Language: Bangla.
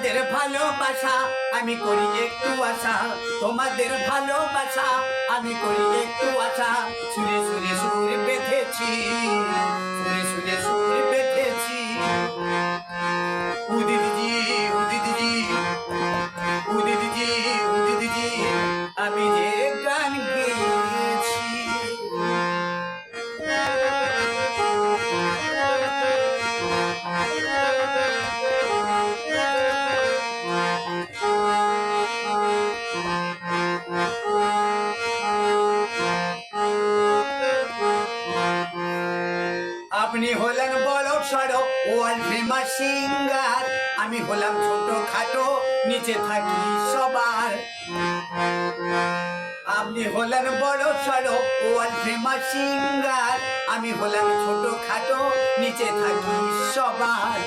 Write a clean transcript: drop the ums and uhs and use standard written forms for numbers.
তোমাদের ভালোবাসা আমি করি একটু আশা, তোমাদের ভালোবাসা আমি করি একটু আশা। সুরে সুরে সুর বেঁধেছি, সুরে সুরে সুর বেঁধেছি। উদিদিজি উদিদিজি উদিদিজি উদিদিজি আমি যে গান গেয়েছি। আপনি হলেন বড় সড়ো ওয়ার্ল্ড ফেমাস সিঙ্গার, আমি হলাম ছোট খাটো নিচে থাকি সবার। আপনি হলেন বড় সড়ো ওয়ার্ল্ড ফেমাস সিঙ্গার, আমি হলাম ছোট খাটো নিচে থাকি সবার।